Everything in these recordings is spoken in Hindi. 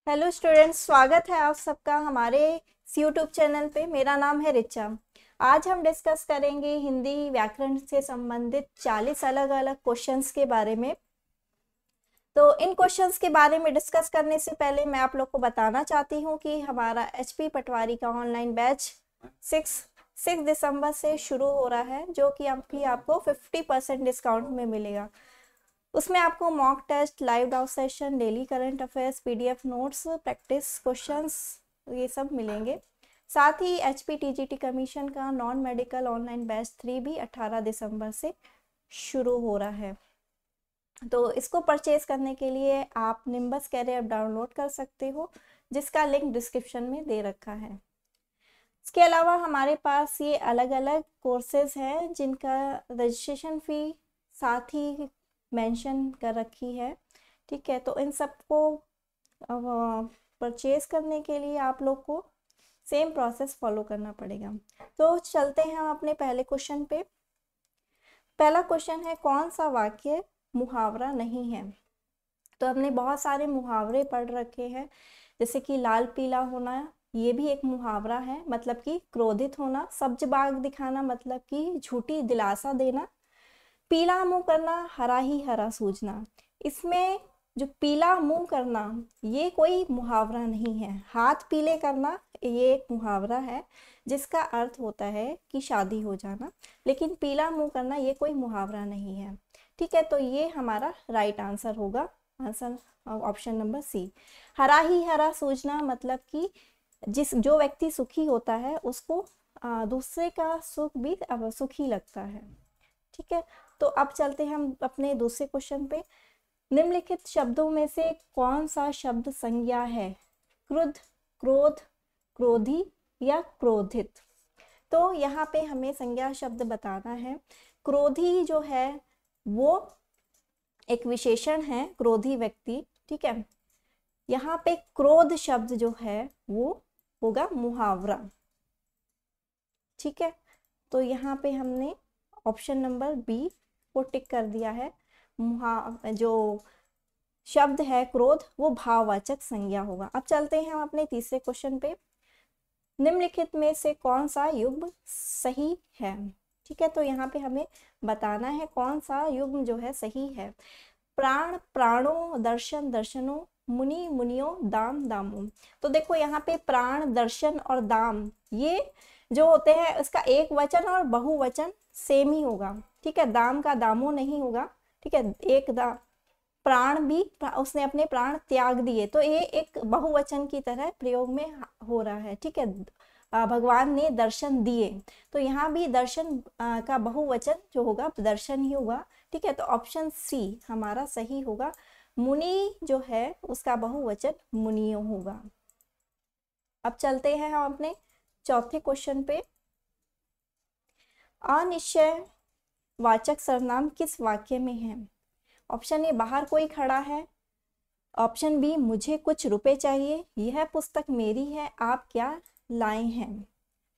हेलो स्टूडेंट्स, स्वागत है आप सबका हमारे यूट्यूब चैनल पे। मेरा नाम है रिचा। आज हम डिस्कस करेंगे हिंदी व्याकरण से संबंधित 40 अलग अलग क्वेश्चंस के बारे में। तो इन क्वेश्चंस के बारे में डिस्कस करने से पहले मैं आप लोग को बताना चाहती हूँ कि हमारा HP पटवारी का ऑनलाइन बैच 6 दिसंबर से शुरू हो रहा है, जो कि आपको 50% डिस्काउंट में मिलेगा। उसमें आपको mock test, live doubt session, daily current affairs, PDF notes, practice questions, ये सब मिलेंगे। साथ ही HPTGT कमीशन का नॉन मेडिकल ऑनलाइन बैच 3 भी 18 दिसंबर से शुरू हो रहा है। तो इसको परचेज करने के लिए आप निम्बस कैरियर ऐप डाउनलोड कर सकते हो, जिसका लिंक डिस्क्रिप्शन में दे रखा है। इसके अलावा हमारे पास ये अलग अलग कोर्सेज हैं जिनका रजिस्ट्रेशन फ़ी साथ ही मेंशन कर रखी है। ठीक है, तो इन सबको परचेज करने के लिए आप लोग को सेम प्रोसेस फॉलो करना पड़ेगा। तो चलते हैं हम अपने पहले क्वेश्चन पे। पहला क्वेश्चन है, कौन सा वाक्य मुहावरा नहीं है? तो हमने बहुत सारे मुहावरे पढ़ रखे हैं, जैसे कि लाल पीला होना, ये भी एक मुहावरा है, मतलब कि क्रोधित होना। सब्ज बाग दिखाना, मतलब कि झूठी दिलासा देना। पीला मुंह करना, हरा ही हरा सूझना। इसमें जो पीला मुंह करना, ये कोई मुहावरा नहीं है। हाथ पीले करना, ये एक मुहावरा है जिसका अर्थ होता है कि शादी हो जाना, लेकिन पीला मुंह करना ये कोई मुहावरा नहीं है। ठीक है, तो ये हमारा राइट आंसर होगा, आंसर ऑप्शन नंबर सी। हरा ही हरा सूझना, मतलब कि जो व्यक्ति सुखी होता है उसको दूसरे का सुख भी सुखी लगता है। ठीक है, तो अब चलते हैं हम अपने दूसरे क्वेश्चन पे। निम्नलिखित शब्दों में से कौन सा शब्द संज्ञा है? क्रुद्ध, क्रोध, क्रोधी या क्रोधित? तो यहाँ पे हमें संज्ञा शब्द बताना है। क्रोधी जो है वो एक विशेषण है, क्रोधी व्यक्ति। ठीक है, यहाँ पे क्रोध शब्द जो है वो होगा मुहावरा। ठीक है, तो यहाँ पे हमने ऑप्शन नंबर बी को टिक कर दिया है। जो शब्द है क्रोध, वो भाववाचक संज्ञा होगा। अब चलते हैं हम अपने तीसरे क्वेश्चन पे। निम्नलिखित में से कौन सा युग्म सही है? ठीक है, तो यहाँ पे हमें बताना है कौन सा युग्म जो है सही है। प्राण, प्राणों, दर्शन, दर्शनों, मुनि, मुनियों, दाम, दामों। तो देखो यहाँ पे प्राण, दर्शन और दाम, ये जो होते हैं उसका एक वचन और बहुवचन सेम ही होगा। ठीक है, दाम का दामों नहीं होगा। ठीक है, एक प्राण भी, उसने अपने प्राण त्याग दिए, तो ये एक बहुवचन की तरह प्रयोग में हो रहा है। ठीक है, भगवान ने दर्शन दिए, तो यहाँ भी दर्शन का बहुवचन जो होगा दर्शन ही होगा। ठीक है, तो ऑप्शन सी हमारा सही होगा। मुनि जो है उसका बहुवचन मुनियों होगा। अब चलते हैं हम अपने चौथे क्वेश्चन पे। अनिश्चय वाचक सर्वनाम किस वाक्य में है? ऑप्शन ए, बाहर कोई खड़ा है। ऑप्शन बी, मुझे कुछ रुपए चाहिए, यह पुस्तक मेरी है, आप क्या लाए हैं?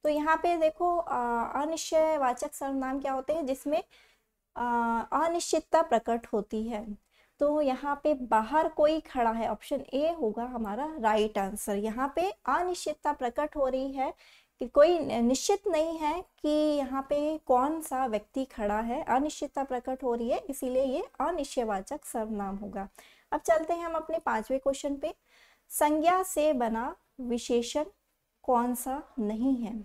तो यहाँ पे देखो अनिश्चय वाचक सर्वनाम क्या होते हैं जिसमें अनिश्चितता प्रकट होती है। तो यहाँ पे बाहर कोई खड़ा है, ऑप्शन ए होगा हमारा राइट आंसर। यहाँ पे अनिश्चितता प्रकट हो रही है कि कोई निश्चित नहीं है कि यहाँ पे कौन सा व्यक्ति खड़ा है, अनिश्चितता प्रकट हो रही है, इसीलिए ये अनिश्चयवाचक सर्वनाम होगा। अब चलते हैं हम अपने पांचवें क्वेश्चन पे। संज्ञा से बना विशेषण कौन सा नहीं है?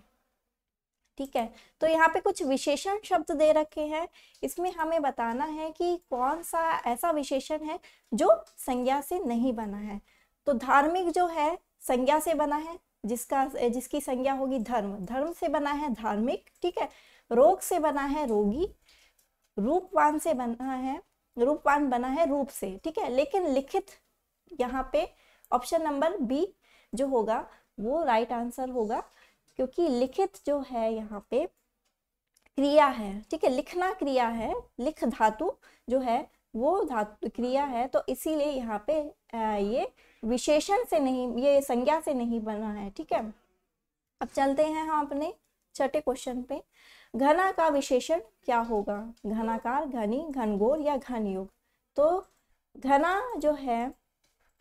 ठीक है, तो यहाँ पे कुछ विशेषण शब्द दे रखे हैं, इसमें हमें बताना है कि कौन सा ऐसा विशेषण है जो संज्ञा से नहीं बना है। तो धार्मिक जो है संज्ञा से बना है, जिसकी संज्ञा होगी धर्म, धर्म से बना है धार्मिक। ठीक है, रोग से बना है रोगी, रूपवान से बना है, रूपवान बना है रूप से। ठीक है, लेकिन लिखित यहाँ पे ऑप्शन नंबर बी जो होगा वो राइट आंसर होगा, क्योंकि लिखित जो है यहाँ पे क्रिया है। ठीक है, लिखना क्रिया है, लिख धातु जो है वो धातु क्रिया है, तो इसीलिए यहाँ पे ये विशेषण से नहीं, ये संज्ञा से नहीं बना है। ठीक है, अब चलते हैं हम अपने छठे क्वेश्चन पे। घना का विशेषण क्या होगा? घनाकार, घनी, घनघोर या घनयुग? तो घना जो है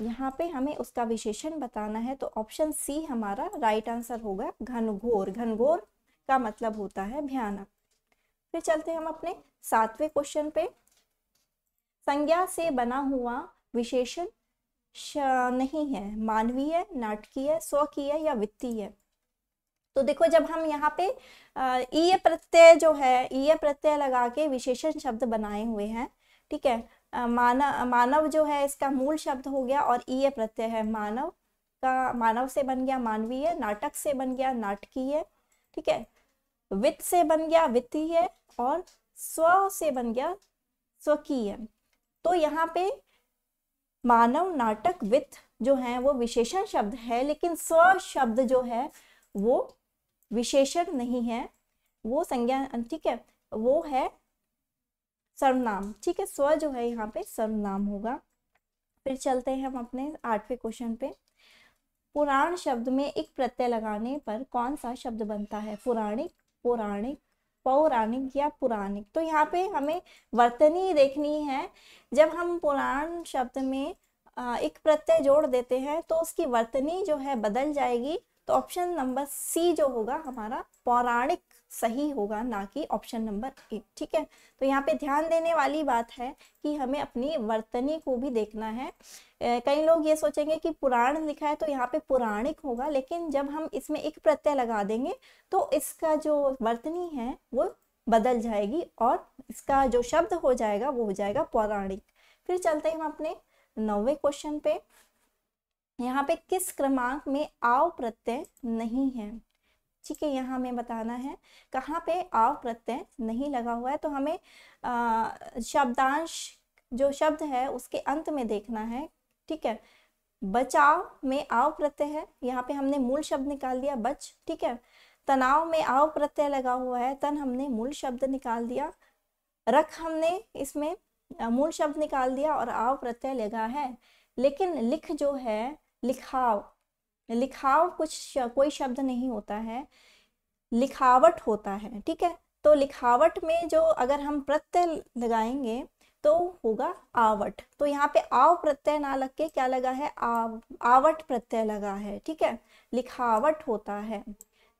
यहाँ पे हमें उसका विशेषण बताना है, तो ऑप्शन सी हमारा राइट आंसर होगा, घनघोर। घनघोर का मतलब होता है भयानक। फिर चलते हैं हम अपने 7वें क्वेश्चन पे। संज्ञा से बना हुआ विशेषण नहीं है, मानवीय, नाटकीय, स्वकीय या वित्तीय। तो देखो जब हम यहाँ पे ईय प्रत्यय जो है, ईय प्रत्यय लगा के विशेषण शब्द बनाए हुए हैं, ठीक है। मानव जो है इसका मूल शब्द हो गया और ईय प्रत्यय है मानव का, मानव से बन गया मानवीय, नाटक से बन गया नाटकीय, ठीक है, वित्त से बन गया वित्तीय और स्व से बन गया स्वकीय। तो यहाँ पे मानव, नाटक, वित्त जो है वो विशेषण शब्द है, लेकिन स्व शब्द जो है वो विशेषण नहीं है, वो संज्ञा, ठीक है, वो है सर्वनाम, ठीक है। स्व जो है यहाँ पे सर्वनाम होगा। फिर चलते हैं हम अपने 8वें क्वेश्चन पे। पुराण शब्द में एक प्रत्यय लगाने पर कौन सा शब्द बनता है? पुराणिक, पौराणिक, पौराणिक या पुराणिक। तो यहाँ पे हमें वर्तनी देखनी है। जब हम पुराण शब्द में एक प्रत्यय जोड़ देते हैं तो उसकी वर्तनी जो है बदल जाएगी। तो ऑप्शन नंबर सी जो होगा हमारा पौराणिक सही होगा, ना कि ऑप्शन नंबर ए, ठीक है। तो यहाँ पे ध्यान देने वाली बात है कि हमें अपनी वर्तनी को भी देखना है। कई लोग ये सोचेंगे कि पुराण लिखा है तो यहाँ पे पुराणिक होगा, लेकिन जब हम इसमें एक प्रत्यय लगा देंगे तो इसका जो वर्तनी है वो बदल जाएगी और इसका जो शब्द हो जाएगा वो हो जाएगा पौराणिक। फिर चलते हैं हम अपने 9वें क्वेश्चन पे। यहाँ पे किस क्रमांक में आव प्रत्यय नहीं है? ठीक है, यहाँ हमें बताना है कहाँ पे आव प्रत्यय नहीं लगा हुआ है। तो हमें शब्दांश जो शब्द है उसके अंत में देखना है, ठीक है। बचाव में आव प्रत्यय है, यहाँ पे हमने मूल शब्द निकाल दिया बच, ठीक है। तनाव में आव प्रत्यय लगा हुआ है, तन हमने मूल शब्द निकाल दिया। रख हमने इसमें मूल शब्द निकाल दिया और आव प्रत्यय लगा है। लेकिन लिख जो है, लिखाव, लिखाव कोई शब्द नहीं होता है, लिखावट होता है, ठीक है। तो लिखावट में जो अगर हम प्रत्यय लगाएंगे तो होगा आवट। तो यहाँ पे आव प्रत्यय ना लग के क्या लगा है, आवट प्रत्यय लगा है, ठीक है। लिखावट होता है,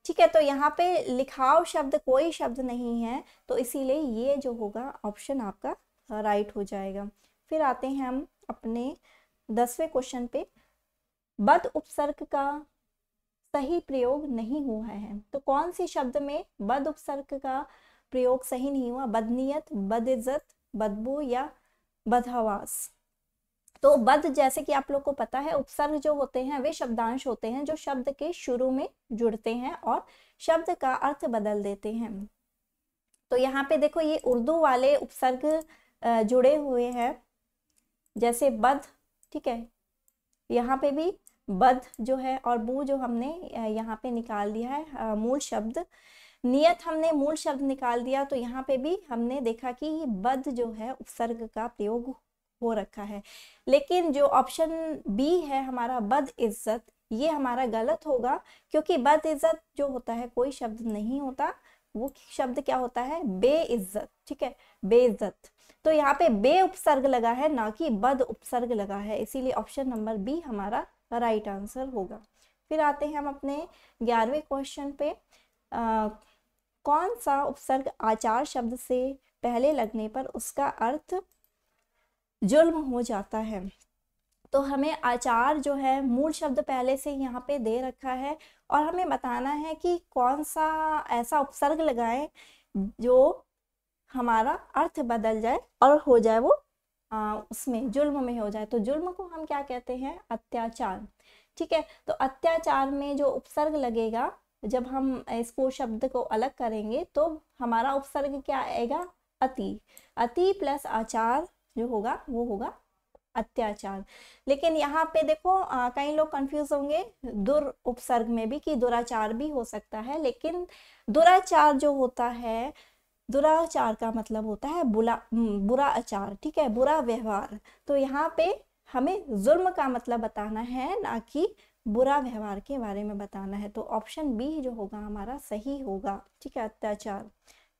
ठीक है। तो यहाँ पे लिखाव शब्द कोई शब्द नहीं है, तो इसीलिए ये जो होगा ऑप्शन आपका राइट हो जाएगा। फिर आते हैं हम अपने 10वें क्वेश्चन पे। बद उपसर्ग का सही प्रयोग नहीं हुआ है। तो कौन सी शब्द में बद उपसर्ग का प्रयोग सही नहीं हुआ? बदनीयत, बदइज्जत, बदबू या बदहवास। तो बद, जैसे कि आप लोग को पता है, उपसर्ग जो होते हैं वे शब्दांश होते हैं जो शब्द के शुरू में जुड़ते हैं और शब्द का अर्थ बदल देते हैं। तो यहाँ पे देखो ये उर्दू वाले उपसर्ग जुड़े हुए हैं, जैसे बद, ठीक है। यहाँ पे भी बद जो है और बू जो हमने यहाँ पे निकाल दिया है मूल शब्द। नियत हमने मूल शब्द निकाल दिया, तो यहाँ पे भी हमने देखा कि बद जो है उपसर्ग का प्रयोग हो रखा है। लेकिन जो ऑप्शन बी है हमारा बद इज्जत, ये हमारा गलत होगा, क्योंकि बद इज्जत जो होता है कोई शब्द नहीं होता, वो शब्द क्या होता है, बेइज्जत, ठीक है, बेइज्जत। तो यहाँ पे बे उपसर्ग लगा है, ना कि बद उपसर्ग लगा है, इसीलिए ऑप्शन नंबर बी हमारा राइट आंसर होगा। फिर आते हैं हम अपने 11वें क्वेश्चन पे। कौन सा उपसर्ग आचार शब्द से पहले लगने पर उसका अर्थ जुल्म हो जाता है? तो हमें आचार जो है मूल शब्द पहले से यहाँ पे दे रखा है और हमें बताना है कि कौन सा ऐसा उपसर्ग लगाएं जो हमारा अर्थ बदल जाए और हो जाए वो उसमें जुल्म में हो जाए। तो जुल्म को हम क्या कहते हैं, अत्याचार, ठीक है। तो अत्याचार में जो उपसर्ग लगेगा, जब हम इसको शब्द को अलग करेंगे तो हमारा उपसर्ग क्या आएगा, अति। अति प्लस आचार जो होगा वो होगा अत्याचार। लेकिन यहाँ पे देखो कई लोग कंफ्यूज होंगे दुर उपसर्ग में भी कि दुराचार भी हो सकता है, लेकिन दुराचार जो होता है, दुराचार का मतलब होता है बुरा आचार, ठीक है, बुरा व्यवहार। तो यहाँ पे हमें जुल्म का मतलब बताना है, ना कि बुरा व्यवहार के बारे में बताना है। तो ऑप्शन बी जो होगा हमारा सही होगा, ठीक है, अत्याचार।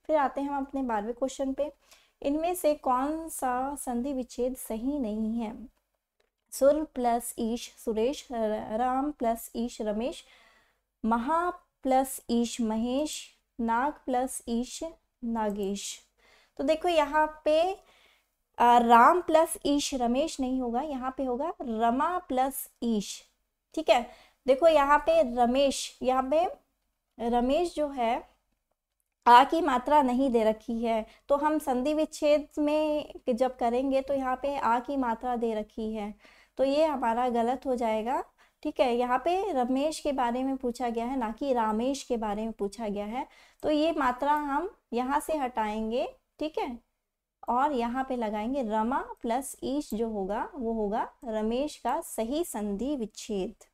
फिर आते हैं हम अपने 12वें क्वेश्चन पे। इनमें से कौन सा संधि विच्छेद सही नहीं है? सुर प्लस ईश सुरेश, राम प्लस ईश रमेश, महा प्लस ईश महेश, नाग प्लस ईश नागेश। तो देखो यहाँ पे राम प्लस ईश रमेश नहीं होगा, यहाँ पे होगा रमा प्लस ईश। ठीक है, देखो यहाँ पे रमेश, यहाँ पे रमेश जो है आ की मात्रा नहीं दे रखी है, तो हम संधि विच्छेद में जब करेंगे तो यहाँ पे आ की मात्रा दे रखी है, तो ये हमारा गलत हो जाएगा। ठीक है, यहाँ पे रमेश के बारे में पूछा गया है, ना कि रामेश के बारे में पूछा गया है, तो ये मात्रा हम यहाँ से हटाएंगे। ठीक है, और यहाँ पे लगाएंगे रमा प्लस ईश, जो होगा वो होगा रमेश का सही संधि विच्छेद।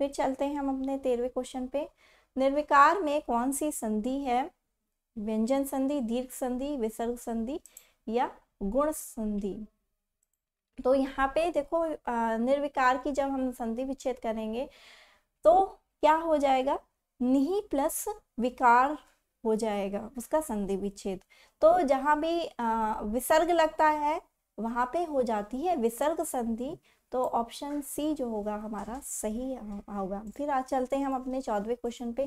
फिर चलते हैं हम अपने 13वें क्वेश्चन पे। निर्विकार में कौन सी संधि है? व्यंजन संधि, दीर्घ संधि, विसर्ग संधि या गुण संधि? तो यहाँ पे देखो निर्विकार की जब हम संधि विच्छेद करेंगे तो क्या हो जाएगा? निहि प्लस विकार हो जाएगा उसका संधि विच्छेद। तो जहाँ भी विसर्ग लगता है वहां पे हो जाती है विसर्ग संधि, तो ऑप्शन सी जो होगा हमारा सही होगा। फिर आज चलते हैं हम अपने 14वें क्वेश्चन पे।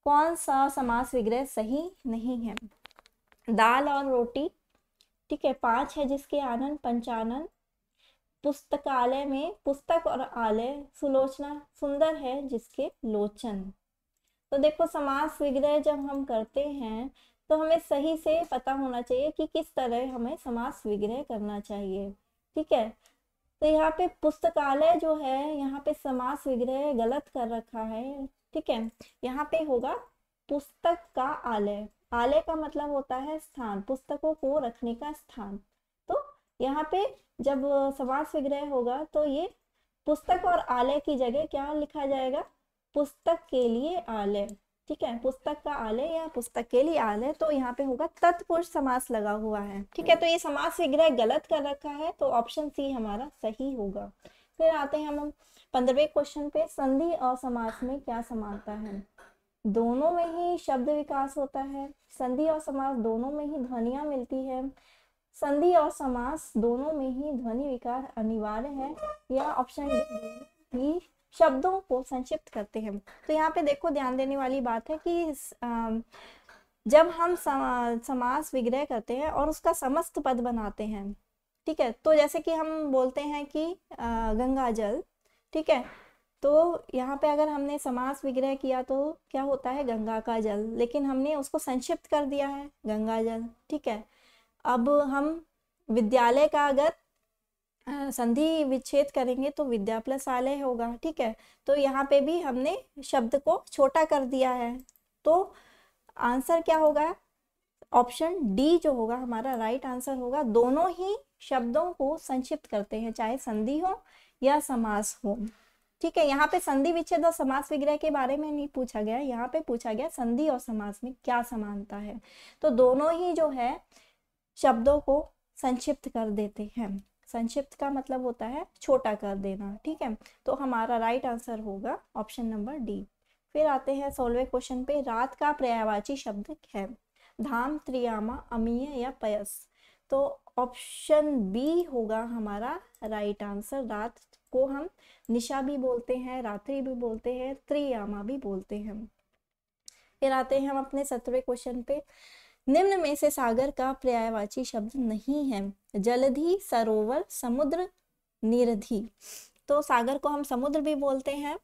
कौन सा समास विग्रह सही नहीं है? दाल और रोटी, ठीक है, 5 है जिसके आनन पंचानन, पुस्तकालय में पुस्तक और आलय, सुलोचना सुंदर है जिसके लोचन। तो देखो समास विग्रह जब हम करते हैं तो हमें सही से पता होना चाहिए कि किस तरह हमें समास विग्रह करना चाहिए। ठीक है, तो यहाँ पे पुस्तकालय जो है यहाँ पे समास विग्रह गलत कर रखा है। ठीक है, यहाँ पे होगा पुस्तक का आलय। आलय का मतलब होता है स्थान, पुस्तकों को रखने का स्थान। तो यहाँ पे जब समास विग्रह होगा तो ये पुस्तक और आलय की जगह क्या लिखा जाएगा? पुस्तक के लिए आलय। ठीक है, पुस्तक का आलय या पुस्तक के लिए आलय, तो यहाँ पे होगा तत्पुरुष समास लगा हुआ है। ठीक है, तो ये समास विग्रह गलत कर रखा है, तो ऑप्शन सी हमारा सही होगा। फिर आते हैं हम 15वें क्वेश्चन पे। संधि और समास में क्या समानता है? दोनों में ही शब्द विकास होता है, संधि और समास दोनों में ही ध्वनियां मिलती है, संधि और समास दोनों में ही ध्वनि विकार अनिवार्य है, या ऑप्शन डी शब्दों को संक्षिप्त करते हैं। तो यहाँ पे देखो ध्यान देने वाली बात है कि जब हम समास विग्रह करते हैं और उसका समस्त पद बनाते हैं, ठीक है, तो जैसे कि हम बोलते हैं कि गंगा जल, ठीक है, तो यहाँ पे अगर हमने समास विग्रह किया तो क्या होता है? गंगा का जल, लेकिन हमने उसको संक्षिप्त कर दिया है गंगा जल। ठीक है, अब हम विद्यालय का अगर संधि विच्छेद करेंगे तो विद्या प्लस आलय होगा। ठीक है, तो यहाँ पे भी हमने शब्द को छोटा कर दिया है, तो आंसर क्या होगा? ऑप्शन डी जो होगा हमारा राइट आंसर होगा। दोनों ही शब्दों को संक्षिप्त करते हैं, चाहे संधि हो या समास हो। ठीक है, यहाँ पे संधि विच्छेद और समास विग्रह के बारे में नहीं पूछा गया, यहाँ पे पूछा गया संधि और समास में क्या समानता है। तो दोनों ही जो है शब्दों को संक्षिप्त कर देते हैं। संक्षिप्त का मतलब होता है छोटा कर देना। ठीक है, तो हमारा राइट आंसर होगा ऑप्शन नंबर डी। फिर आते हैं 16वें क्वेश्चन पे। रात का पर्यायवाची शब्द है? धाम, त्रियामा, अमीय या पयस? तो ऑप्शन बी होगा हमारा राइट आंसर। रात को हम निशा भी बोलते हैं, रात्रि भी बोलते हैं, त्रियामा भी बोलते हैं। फिर आते हैं हम अपने 17वें क्वेश्चन पे। निम्न में से सागर का पर्यायवाची शब्द नहीं है? जलधि, सरोवर, समुद्र, निरधि। तो सागर को हम समुद्र भी बोलते हैं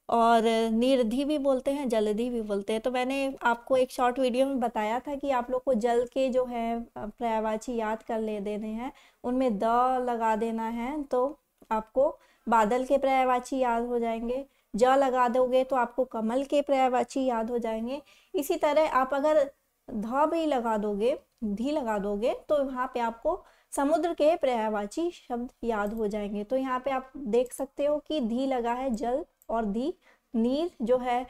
और निरधि भी बोलते हैं, जलधि भी बोलते हैं। तो मैंने आपको एक शॉर्ट वीडियो में बताया था कि आप लोग को जल के जो है पर्यायवाची याद कर ले देने हैं, उनमें द लगा देना है तो आपको बादल के पर्यायवाची याद हो जाएंगे, ज लगा दोगे तो आपको कमल के पर्यायवाची याद हो जाएंगे। इसी तरह आप अगर ध भी लगा दोगे, धी लगा दोगे, तो वहाँ पे आपको समुद्र के पर्यायवाची शब्द याद हो जाएंगे। तो यहाँ पे आप देख सकते हो कि धी लगा है जल और धी नीर जो है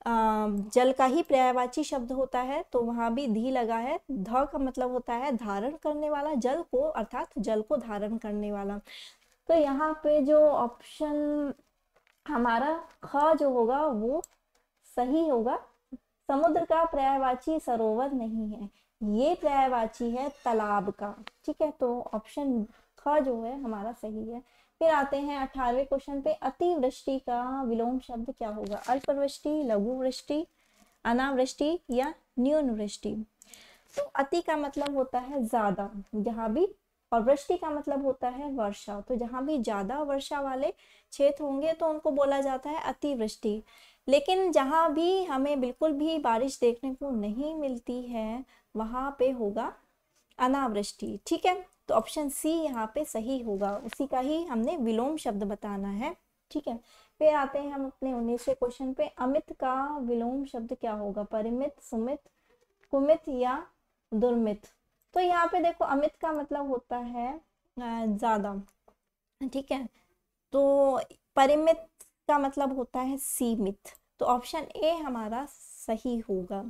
जल का ही पर्यायवाची शब्द होता है, तो वहाँ भी धी लगा है। ध का मतलब होता है धारण करने वाला, जल को अर्थात जल को धारण करने वाला। तो यहाँ पे जो ऑप्शन हमारा ख जो होगा वो सही होगा। समुद्र का पर्यायवाची सरोवर नहीं है, ये पर्यायवाची है तालाब का। ठीक है, तो ऑप्शन ख जो है हमारा सही है। फिर आते हैं 18वें क्वेश्चन पे, अतिवृष्टि का विलोम शब्द क्या होगा? अल्पवृष्टि, लघु वृष्टि, अनावृष्टि या न्यून वृष्टि। तो अति का मतलब होता है ज्यादा, जहाँ भी, और वृष्टि का मतलब होता है वर्षा। तो जहाँ भी ज्यादा वर्षा वाले क्षेत्र होंगे तो उनको बोला जाता है अतिवृष्टि। लेकिन जहाँ भी हमें बिल्कुल भी बारिश देखने को नहीं मिलती है वहाँ पे होगा अनावृष्टि। ठीक है, तो ऑप्शन सी यहाँ पे सही होगा, उसी का ही हमने विलोम शब्द बताना है। ठीक है, फिर आते हैं हम अपने 19वें क्वेश्चन पे, अमित का विलोम शब्द क्या होगा? परिमित, सुमित, कुमित या दुर्मित। तो यहाँ पे देखो अमित का मतलब होता है ज्यादा। ठीक है, तो परिमित का मतलब होता है सीमित। तो ऑप्शन ए हमारा सही होगा।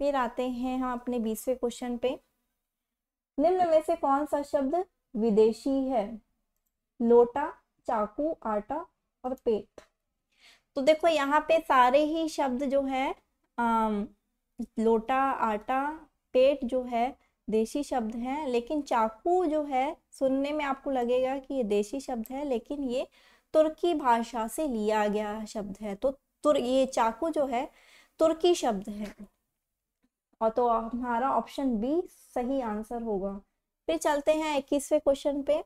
फिर आते हैं हम अपने 20वें क्वेश्चन पे, निम्न में से कौन सा शब्द विदेशी है? लोटा, चाकू, आटा और पेट। तो देखो यहाँ पे सारे ही शब्द जो है लोटा, आटा, पेट जो है देशी शब्द हैं, लेकिन चाकू जो है सुनने में आपको लगेगा कि ये देशी शब्द है, लेकिन ये तुर्की भाषा से लिया गया शब्द है। तो ये चाकू जो है तुर्की शब्द है, और तो हमारा ऑप्शन बी सही आंसर होगा। फिर चलते हैं 21वें क्वेश्चन पे,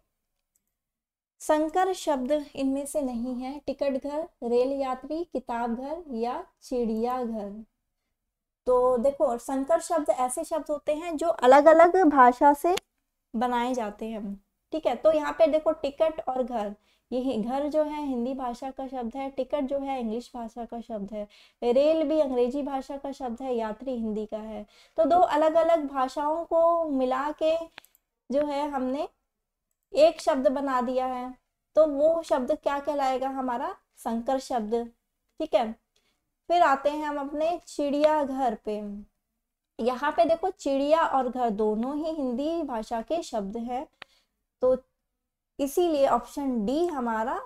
संकर शब्द इनमें से नहीं है, टिकट घर, रेल यात्री, किताब घर या चिड़ियाघर। तो देखो संकर शब्द ऐसे शब्द होते हैं जो अलग अलग भाषा से बनाए जाते हैं। ठीक है, तो यहाँ पे देखो टिकट और घर, ये घर जो है हिंदी भाषा का शब्द है, टिकट जो है इंग्लिश भाषा का शब्द है, रेल भी अंग्रेजी भाषा का शब्द है, यात्री हिंदी का है। तो दो अलग अलग भाषाओं को मिला के जो है हमने एक शब्द बना दिया है, तो वो शब्द क्या कहलाएगा? हमारा संकर शब्द। ठीक है, फिर आते हैं हम अपने चिड़ियाघर पे। यहाँ पे देखो चिड़िया और घर दोनों ही हिंदी भाषा के शब्द हैं, तो इसीलिए ऑप्शन डी हमारा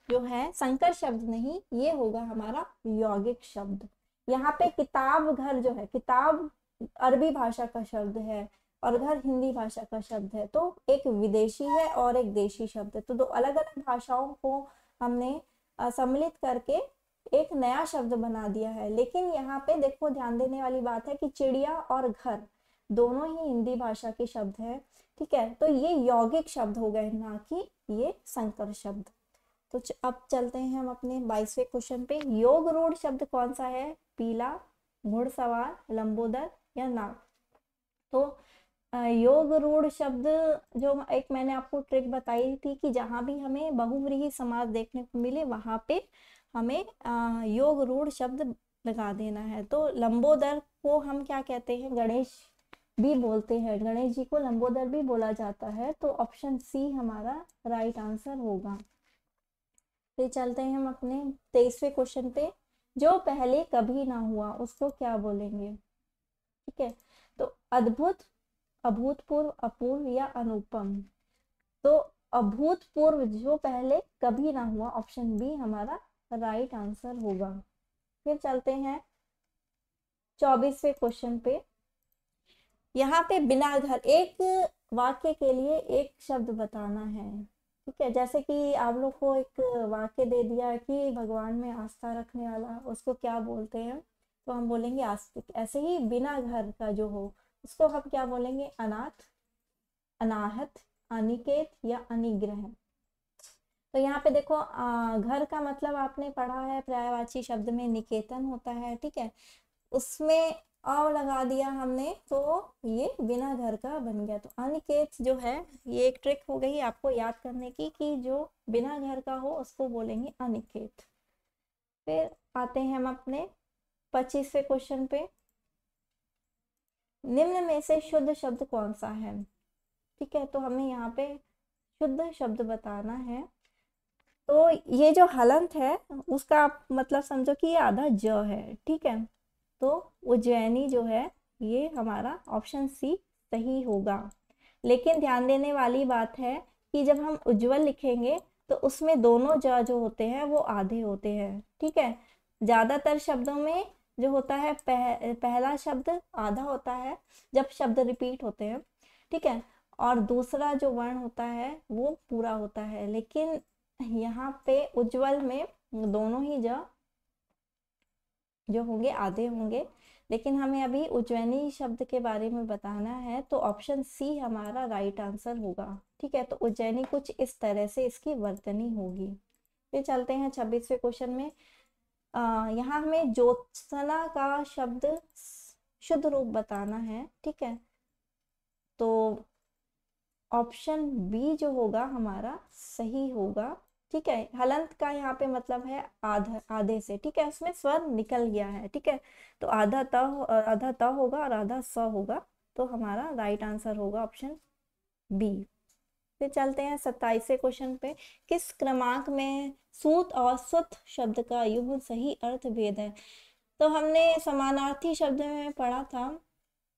जो है संकर शब्द नहीं, ये होगा हमारा यौगिक शब्द। यहाँ पे किताब घर जो है, किताब अरबी भाषा का शब्द है और घर हिंदी भाषा का शब्द है, तो एक विदेशी है और एक देशी शब्द है। तो दो अलग अलग भाषाओं को हमने सम्मिलित करके एक नया शब्द बना दिया है। लेकिन यहाँ पे देखो ध्यान देने वाली बात है कि चिड़िया और घर दोनों ही हिंदी भाषा के शब्द है। ठीक है, तो ये यौगिक शब्द हो गए, ना कि ये संकर शब्द। तो अब चलते हैं हम अपने 22वें क्वेश्चन पे, योग रूढ़ शब्द कौन सा है? पीला, घुड़सवार, लंबोदर या नाग। तो योग रूढ़ शब्द जो एक मैंने आपको ट्रिक बताई थी कि जहां भी हमें बहुव्रीहि समास देखने को मिले वहां पे हमें योग रूढ़ शब्द लगा देना है। तो लंबोदर को हम क्या कहते हैं? गणेश भी बोलते हैं, गणेश जी को लंबोदर भी बोला जाता है। तो ऑप्शन सी हमारा राइट आंसर होगा। फिर चलते हैं हम अपने 23वें क्वेश्चन पे, जो पहले कभी ना हुआ उसको क्या बोलेंगे? ठीक है, तो अद्भुत, अभूतपूर्व, अपूर्व या अनुपम। तो अभूतपूर्व जो पहले कभी ना हुआ, ऑप्शन बी हमारा राइट आंसर होगा। फिर चलते हैं 24वें क्वेश्चन पे, यहाँ पे बिना घर, एक वाक्य के लिए एक शब्द बताना है। ठीक है, जैसे कि आप लोग को एक वाक्य दे दिया कि भगवान में आस्था रखने वाला, उसको क्या बोलते हैं? तो हम बोलेंगे आस्तिक। ऐसे ही बिना घर का जो हो उसको हम क्या बोलेंगे? अनाथ, अनाहत, अनिकेत या अनिग्रह। तो यहाँ पे देखो घर का मतलब आपने पढ़ा है पर्यायवाची शब्द में निकेतन होता है। ठीक है, उसमें अ लगा दिया हमने तो ये बिना घर का बन गया। तो अनिकेत जो है ये एक ट्रिक हो गई आपको याद करने की कि जो बिना घर का हो उसको बोलेंगे अनिकेत। फिर आते हैं हम अपने 25वें क्वेश्चन पे, निम्न में से शुद्ध शब्द कौन सा है? ठीक है, तो हमें यहाँ पे शुद्ध शब्द बताना है। तो ये जो हलंत है उसका आप मतलब समझो कि ये आधा ज है। ठीक है, तो उज्जैनी जो है ये हमारा ऑप्शन सी सही होगा। लेकिन ध्यान देने वाली बात है कि जब हम उज्जवल लिखेंगे तो उसमें दोनों ज जो होते हैं वो आधे होते हैं। ठीक है, ज्यादातर शब्दों में जो होता है पहला शब्द आधा होता है जब शब्द रिपीट होते हैं। ठीक है, और दूसरा जो वर्ण होता है वो पूरा होता है, लेकिन यहाँ पे उज्ज्वल में दोनों ही जो होंगे आधे होंगे। लेकिन हमें अभी उज्जैनी शब्द के बारे में बताना है, तो ऑप्शन सी हमारा राइट आंसर होगा। ठीक है, तो उज्जैनी कुछ इस तरह से इसकी वर्तनी होगी। फिर चलते हैं 26वें क्वेश्चन में। यहाँ हमें ज्योत्सना का शब्द शुद्ध रूप बताना है। ठीक है, तो ऑप्शन बी जो होगा हमारा सही होगा। ठीक है, हलंत का यहाँ पे मतलब है आधा, आधे से। ठीक है, उसमें स्वर निकल गया है। ठीक है, तो आधा त होगा और आधा स होगा, तो हमारा राइट आंसर होगा ऑप्शन बी। फिर चलते हैं 27वें क्वेश्चन पे। किस क्रमांक में सूत और सुत शब्द का युग्म सही अर्थ भेद है? तो हमने समानार्थी शब्द में पढ़ा था,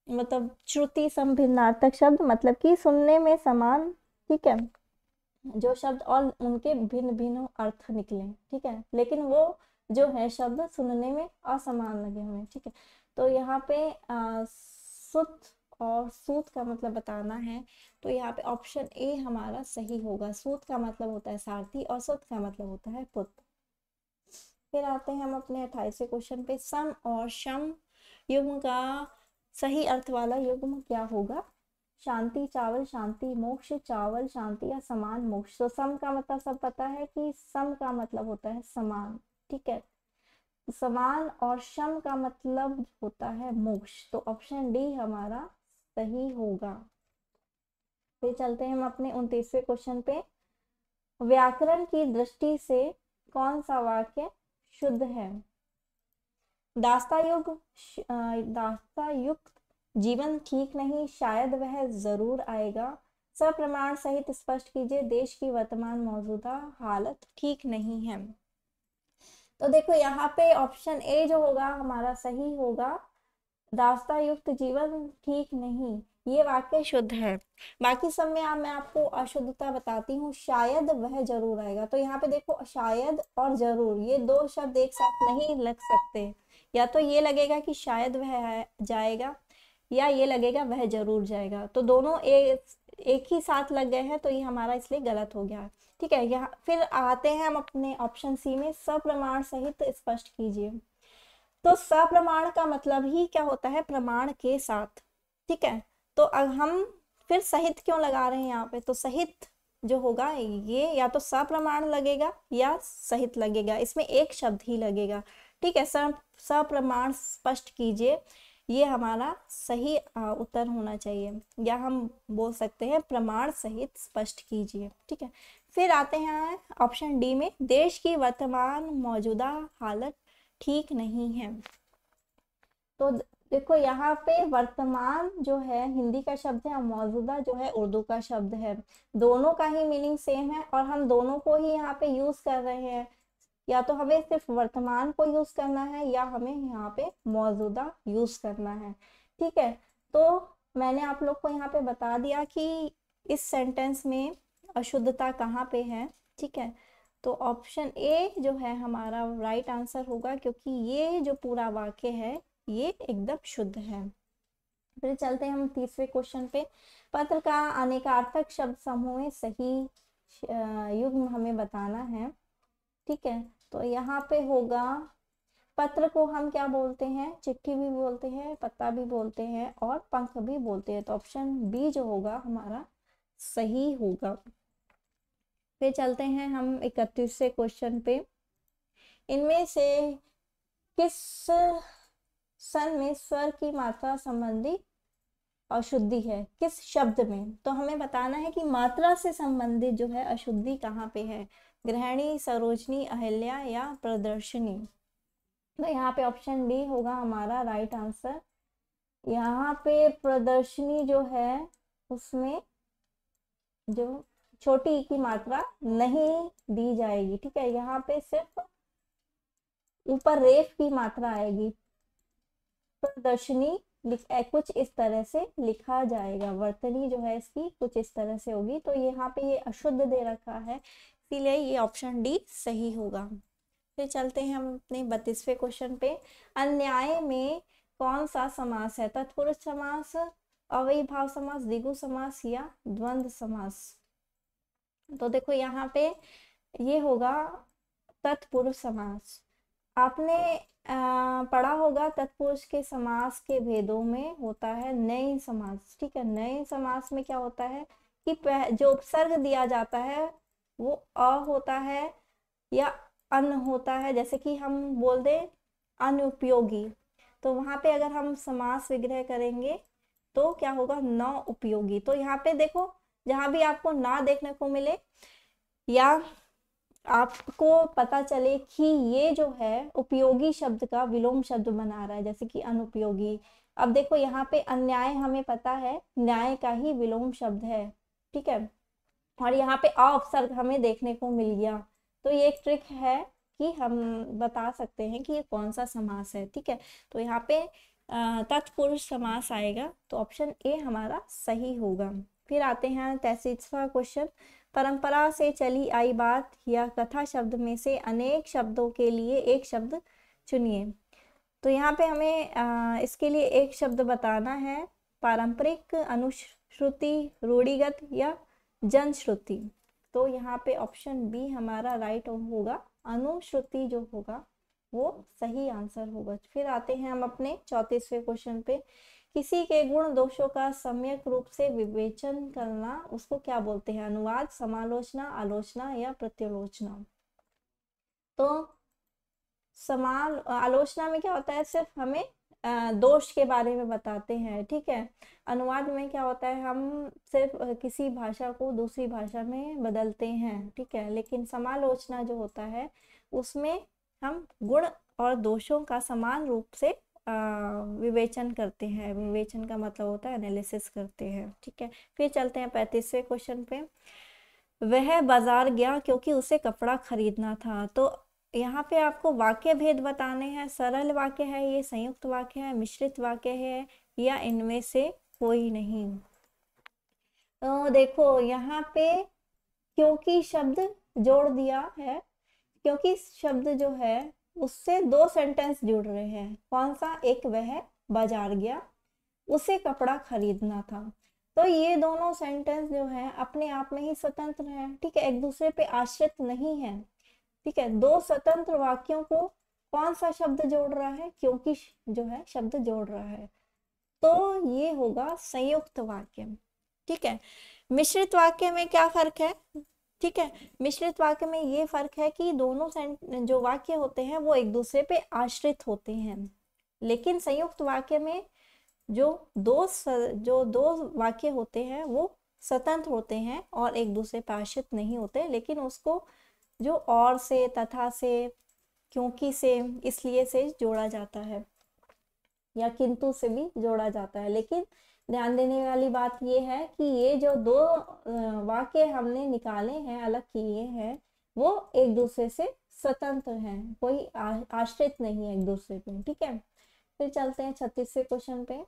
मतलब श्रुति सम भिन्नार्थक शब्द, मतलब कि सुनने में समान, ठीक है, जो शब्द और उनके भिन्न भिन्न अर्थ निकले। ठीक है, लेकिन वो जो है शब्द सुनने में असमान लगे हमें। ठीक है, तो यहाँ पे सुत और सूत का मतलब बताना है, तो यहाँ पे ऑप्शन ए हमारा सही होगा। सूत का मतलब होता है सारथी और सुत का मतलब होता है पुत्र। फिर आते हैं हम अपने 28वें क्वेश्चन पे। सम और शम युग्म का सही अर्थ वाला युग्म क्या होगा? शांति चावल शांति मोक्ष, चावल शांति या समान मोक्ष। तो सम का मतलब सब पता है कि सम का मतलब होता है समान। ठीक है, समान और शम का मतलब होता है मोक्ष, तो ऑप्शन डी हमारा सही होगा। फिर चलते हैं हम अपने 29वें क्वेश्चन पे। व्याकरण की दृष्टि से कौन सा वाक्य शुद्ध है? दास्ता युक्त जीवन ठीक नहीं, शायद वह जरूर आएगा, सप्रमाण सहित स्पष्ट कीजिए, देश की वर्तमान मौजूदा हालत ठीक नहीं है। तो देखो यहाँ पे ऑप्शन ए जो होगा हमारा सही होगा। दास्ता युक्त जीवन ठीक नहीं, ये वाक्य शुद्ध है। बाकी सब में मैं आपको अशुद्धता बताती हूँ। शायद वह जरूर आएगा, तो यहाँ पे देखो शायद और जरूर ये दो शब्द एक साथ नहीं लग सकते। या तो ये लगेगा कि शायद वह जाएगा, या ये लगेगा वह जरूर जाएगा, तो दोनों एक ही साथ लग गए हैं, तो ये हमारा इसलिए गलत हो गया। ठीक है, यहाँ फिर आते हैं हम अपने ऑप्शन सी में। सप्रमाण सहित स्पष्ट कीजिए। तो सप्रमाण का मतलब ही क्या होता है? प्रमाण के साथ। ठीक है, तो अब हम फिर सहित क्यों लगा रहे हैं यहाँ पे? तो सहित जो होगा ये या तो सप्रमाण लगेगा या सहित लगेगा, इसमें एक शब्द ही लगेगा। ठीक है, सप्रमाण स्पष्ट कीजिए, ये हमारा सही उत्तर होना चाहिए, या हम बोल सकते हैं प्रमाण सहित स्पष्ट कीजिए। ठीक है, फिर आते हैं ऑप्शन डी में। देश की वर्तमान मौजूदा हालत ठीक नहीं है। तो देखो यहाँ पे वर्तमान जो है हिंदी का शब्द है और मौजूदा जो है उर्दू का शब्द है, दोनों का ही मीनिंग सेम है और हम दोनों को ही यहाँ पे यूज कर रहे हैं। या तो हमें सिर्फ वर्तमान को यूज करना है या हमें यहाँ पे मौजूदा यूज करना है। ठीक है, तो मैंने आप लोग को यहाँ पे बता दिया कि इस सेंटेंस में अशुद्धता कहाँ पे है। ठीक है, तो ऑप्शन ए जो है हमारा राइट आंसर होगा, क्योंकि ये जो पूरा वाक्य है ये एकदम शुद्ध है। फिर चलते हैं हम 30वें क्वेश्चन पे। पत्र का अनेकार्थक शब्द समूह में सही युग्म हमें बताना है। ठीक है, तो यहाँ पे होगा, पत्र को हम क्या बोलते हैं? चिट्ठी भी बोलते हैं, पत्ता भी बोलते हैं और पंख भी बोलते हैं, तो ऑप्शन बी जो होगा हमारा सही होगा। फिर चलते हैं हम 31वें क्वेश्चन पे। इनमें से किस सन में स्वर की मात्रा संबंधी अशुद्धि है? किस शब्द में? तो हमें बताना है कि मात्रा से संबंधित जो है अशुद्धि कहाँ पे है। गृहिणी, सरोजनी, अहिल्या या प्रदर्शनी। तो यहाँ पे ऑप्शन डी होगा हमारा राइट आंसर। यहाँ पे प्रदर्शनी जो है उसमें जो छोटी की मात्रा नहीं दी जाएगी। ठीक है, यहाँ पे सिर्फ ऊपर रेफ की मात्रा आएगी। प्रदर्शनी कुछ इस तरह से लिखा जाएगा, वर्तनी जो है इसकी कुछ इस तरह से होगी, तो यहाँ पे ये अशुद्ध दे रखा है, इसीलिए ये ऑप्शन डी सही होगा। फिर चलते हैं हम अपने 32वें क्वेश्चन पे। अन्याय में कौन सा समास है? तत्पुरुष समास अव्ययीभाव समास, द्विगु समास या द्वंद्व समास। तो देखो यहाँ पे ये होगा तत्पुरुष समास। आपने पढ़ा होगा तत्पुरुष के समास के भेदों में होता है नए समास। ठीक है, नए समास में क्या होता है कि जो उपसर्ग दिया जाता है वो अ होता है या अन होता है। जैसे कि हम बोल दें अनुपयोगी, तो वहां पे अगर हम समास विग्रह करेंगे तो क्या होगा, न उपयोगी। तो यहाँ पे देखो, जहां भी आपको ना देखने को मिले या आपको पता चले कि ये जो है उपयोगी शब्द का विलोम शब्द बना रहा है, जैसे कि अनुपयोगी। अब देखो यहाँ पे अन्याय हमें पता है न्याय का ही विलोम शब्द है। ठीक है, और यहाँ पे अ उपसर्ग हमें देखने को मिल गया। तो ये एक ट्रिक है कि हम बता सकते हैं कि ये कौन सा समास है। ठीक है, तो यहाँ पे तत्पुरुष समास आएगा, तो ऑप्शन ए हमारा सही होगा। फिर आते हैं 33वां क्वेश्चन। परंपरा से चली आई बात या कथा शब्द में से अनेक शब्दों के लिए एक शब्द चुनिए। तो यहाँ पे हमें इसके लिए एक शब्द बताना है, पारंपरिक, अनुश्रुति, रूढ़िगत या जनश्रुति। तो यहाँ पे ऑप्शन बी हमारा राइट होगा, अनुश्रुति जो होगा वो सही आंसर होगा। फिर आते हैं हम अपने 34वें क्वेश्चन पे। किसी के गुण दोषों का सम्यक रूप से विवेचन करना उसको क्या बोलते हैं, अनुवाद, समालोचना, आलोचना या प्रत्यालोचना। तो आलोचना में क्या होता है, सिर्फ हमें दोष के बारे में बताते हैं। ठीक है, अनुवाद में क्या होता है, हम सिर्फ किसी भाषा को दूसरी भाषा में बदलते हैं। ठीक है, लेकिन समालोचना जो होता है उसमें हम गुण और दोषों का समान रूप से विवेचन करते हैं। विवेचन का मतलब होता है एनालिसिस करते हैं। ठीक है, फिर चलते हैं 35वें क्वेश्चन पे। वह बाजार गया क्योंकि उसे कपड़ा खरीदना था। तो यहाँ पे आपको वाक्य भेद बताने हैं। सरल वाक्य है ये, संयुक्त वाक्य है, मिश्रित वाक्य है या इनमें से कोई नहीं। तो देखो यहाँ पे क्योंकि शब्द जोड़ दिया है। क्योंकि शब्द जो है उससे दो सेंटेंस जुड़ रहे हैं। कौन सा, एक वह बाजार गया, उसे कपड़ा खरीदना था। तो ये दोनों सेंटेंस जो है अपने आप में ही स्वतंत्र है। ठीक है, एक दूसरे पे आश्रित नहीं है। ठीक है, दो स्वतंत्र वाक्यों को कौन सा शब्द जोड़ रहा है, क्योंकि जो है शब्द जोड़ रहा है। तो ये होगा संयुक्त वाक्य। ठीक है, मिश्रित वाक्य में क्या फर्क है। ठीक है, मिश्रित वाक्य में ये फर्क है कि दोनों जो वाक्य होते हैं वो एक दूसरे पे आश्रित होते हैं, लेकिन संयुक्त वाक्य में जो दो वाक्य होते हैं वो स्वतंत्र होते हैं और एक दूसरे पे आश्रित नहीं होते, लेकिन उसको जो और से, तथा से, क्योंकि से, इसलिए से जोड़ा जाता है या किंतु से भी जोड़ा जाता है। लेकिन ध्यान देने वाली बात ये है कि ये जो दो वाक्य हमने निकाले हैं, अलग किए हैं, वो एक दूसरे से स्वतंत्र हैं, कोई आश्रित नहीं है एक दूसरे पे। ठीक है, फिर चलते हैं 36वें क्वेश्चन पे।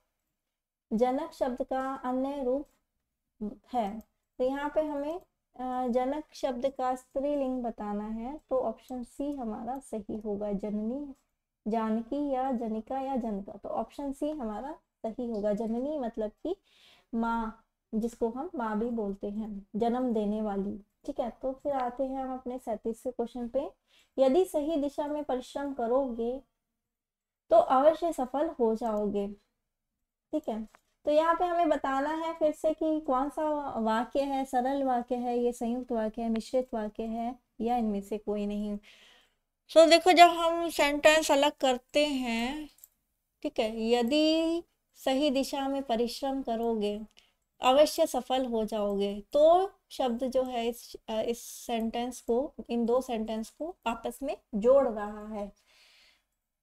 जनक शब्द का अन्य रूप है। तो यहाँ पे हमें जनक शब्द का स्त्रीलिंग बताना है, तो ऑप्शन सी हमारा सही होगा, जननी, जानकी या जनिका या जनका। तो ऑप्शन सी हमारा सही होगा। जननी मतलब कि माँ, जिसको हम माँ भी बोलते हैं, जन्म देने वाली। ठीक है, तो फिर आते हैं हम अपने 37वें क्वेश्चन पे। यदि सही दिशा में परिश्रम करोगे तो अवश्य सफल हो जाओगे। ठीक है, तो यहाँ पे हमें बताना है फिर से कि कौन सा वाक्य है, सरल वाक्य है, ये संयुक्त वाक्य है, मिश्रित वाक्य है या इनमें से कोई नहीं। तो देखो, जब हम सेंटेंस अलग करते हैं, ठीक है, यदि सही दिशा में परिश्रम करोगे अवश्य सफल हो जाओगे, तो शब्द जो है इस सेंटेंस को, इन दो सेंटेंस को आपस में जोड़ रहा है।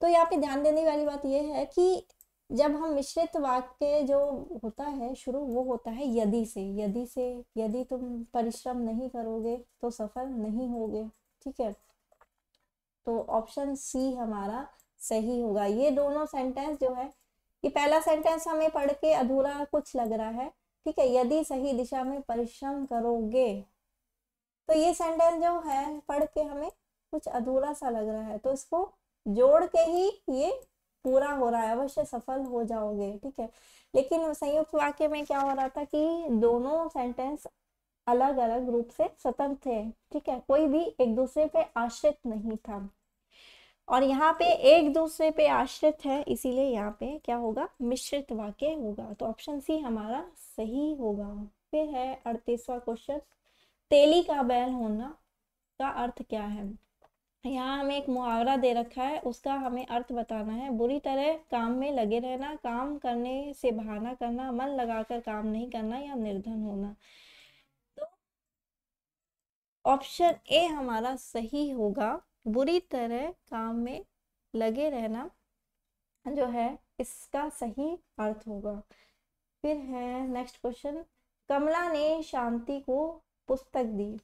तो यहाँ पे ध्यान देने वाली बात यह है कि जब हम मिश्रित वाक्य जो होता है शुरू, वो होता है यदि से। यदि तुम परिश्रम नहीं करोगे तो सफल नहीं होगे। ठीक है, तो ऑप्शन सी हमारा सही होगा। ये दोनों सेंटेंस जो है, ये पहला सेंटेंस हमें पढ़ के अधूरा कुछ लग रहा है। ठीक है, यदि सही दिशा में परिश्रम करोगे, तो ये सेंटेंस जो है पढ़ के हमें कुछ अधूरा सा लग रहा है, तो इसको जोड़ के ही ये पूरा हो रहा है, अवश्य सफल हो जाओगे, ठीक है। लेकिन संयुक्त वाक्य में क्या हो रहा था कि दोनों सेंटेंस अलग अलग रूप से स्वतंत्र थे, ठीक है, कोई भी एक दूसरे पे आश्रित नहीं था। और यहाँ पे एक दूसरे पे आश्रित है, इसीलिए यहाँ पे क्या होगा, मिश्रित वाक्य होगा। तो ऑप्शन सी हमारा सही होगा। फिर है 38वां क्वेश्चन, तेली का बैल होना का अर्थ क्या है। यहाँ हमें एक मुहावरा दे रखा है, उसका हमें अर्थ बताना है। बुरी तरह काम में लगे रहना, काम करने से बहाना करना, मन लगाकर काम नहीं करना, या निर्धन होना। तो ऑप्शन ए हमारा सही होगा, बुरी तरह काम में लगे रहना जो है इसका सही अर्थ होगा। फिर है नेक्स्ट क्वेश्चन, कमला ने शांति को पुस्तक दी,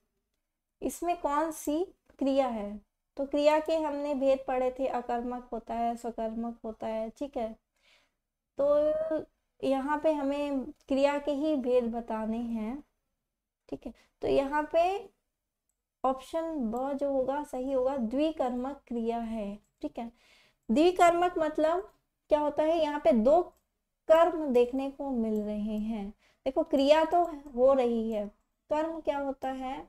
इसमें कौन सी क्रिया है। तो क्रिया के हमने भेद पढ़े थे, अकर्मक होता है, स्वकर्मक होता है, ठीक है। तो यहाँ पे हमें क्रिया के ही भेद बताने हैं, ठीक है। तो यहाँ पे ऑप्शन ब जो होगा सही होगा, द्विकर्मक क्रिया है, ठीक है। द्विकर्मक मतलब क्या होता है, यहाँ पे दो कर्म देखने को मिल रहे हैं। देखो क्रिया तो हो रही है, कर्म क्या होता है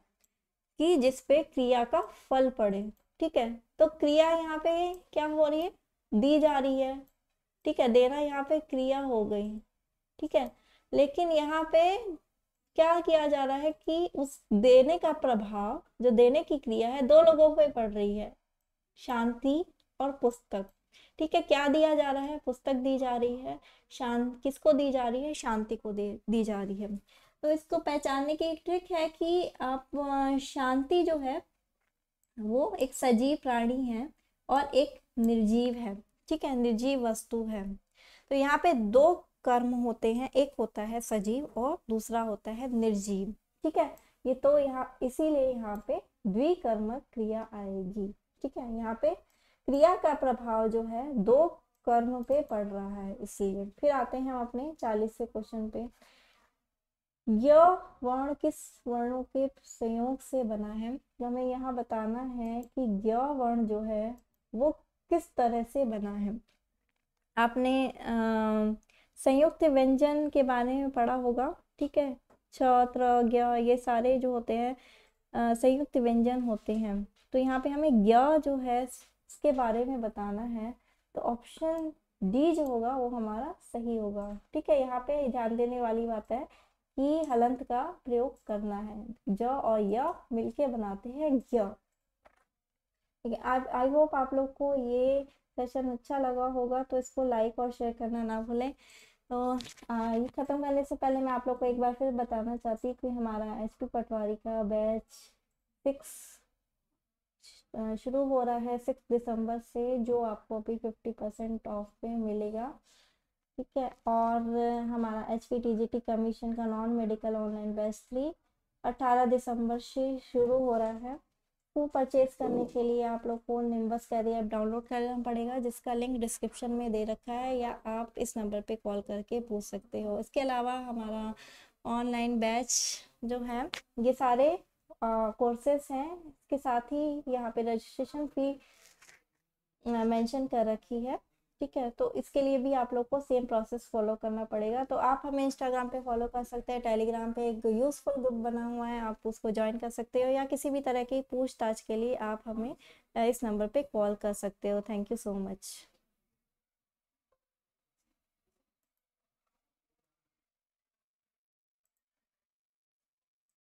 कि जिसपे क्रिया का फल पड़े, ठीक है। तो क्रिया यहाँ पे क्या हो रही है, दी जा रही है, ठीक है, देना यहाँ पे क्रिया हो गई, ठीक है। लेकिन यहाँ पे क्या किया जा रहा है कि उस देने का प्रभाव, जो देने की क्रिया है, दो लोगों पे पड़ रही है, शांति और पुस्तक, ठीक है। क्या दिया जा रहा है, पुस्तक दी जा रही है, शांत किसको दी जा रही है, शांति को दी जा रही है। तो इसको पहचानने की एक ट्रिक है कि आप शांति जो है वो एक सजीव प्राणी है और एक निर्जीव है, ठीक है, निर्जीव वस्तु है। तो यहाँ पे दो कर्म होते हैं, एक होता है सजीव और दूसरा होता है निर्जीव, ठीक है। ये तो यहाँ इसीलिए यहाँ पे द्विकर्मक क्रिया आएगी, ठीक है। यहाँ पे क्रिया का प्रभाव जो है दो कर्म पे पड़ रहा है, इसलिए। फिर आते हैं हम अपने 40वें क्वेश्चन पे, य वर्ण किस वर्णों के संयोग से बना है। तो हमें यहाँ बताना है कि य वर्ण जो है वो किस तरह से बना है। आपने संयुक्त व्यंजन के बारे में पढ़ा होगा, ठीक है, छ त्र ज्ञ ये सारे जो होते हैं संयुक्त व्यंजन होते हैं। तो यहाँ पे हमें ज्ञ जो है इसके बारे में बताना है, तो ऑप्शन डी जो होगा वो हमारा सही होगा, ठीक है। यहाँ पे ध्यान देने वाली बात है कि हलंत का प्रयोग करना है, ज और य मिलके बनाते हैं ज्ञ, ठीक है। आई होप आप लोग को ये सेशन अच्छा लगा होगा, तो इसको लाइक और शेयर करना ना भूलें। तो ये ख़त्म करने से पहले मैं आप लोग को एक बार फिर बताना चाहती हूँ कि हमारा HP पटवारी का बैच 6 शुरू हो रहा है 6 दिसंबर से, जो आपको अभी 50% ऑफ पे मिलेगा, ठीक है। और हमारा HPTGT कमीशन का नॉन मेडिकल ऑनलाइन बैच 3 18 दिसंबर से शुरू हो रहा है। को परचेज करने के लिए आप लोग को निम्बस कैरी ऐप डाउनलोड करना पड़ेगा, जिसका लिंक डिस्क्रिप्शन में दे रखा है, या आप इस नंबर पे कॉल करके पूछ सकते हो। इसके अलावा हमारा ऑनलाइन बैच जो है ये सारे कोर्सेस हैं, इसके साथ ही यहाँ पे रजिस्ट्रेशन फी मेंशन कर रखी है, ठीक है। तो इसके लिए भी आप लोग को सेम प्रोसेस फॉलो करना पड़ेगा। तो आप हमें इंस्टाग्राम पे फॉलो कर सकते हैं, टेलीग्राम पे एक यूज़फुल ग्रुप बना हुआ है, आप उसको ज्वाइन कर सकते हो, या किसी भी तरह की पूछताछ के लिए आप हमें इस नंबर पे कॉल कर सकते हो। Thank you so much.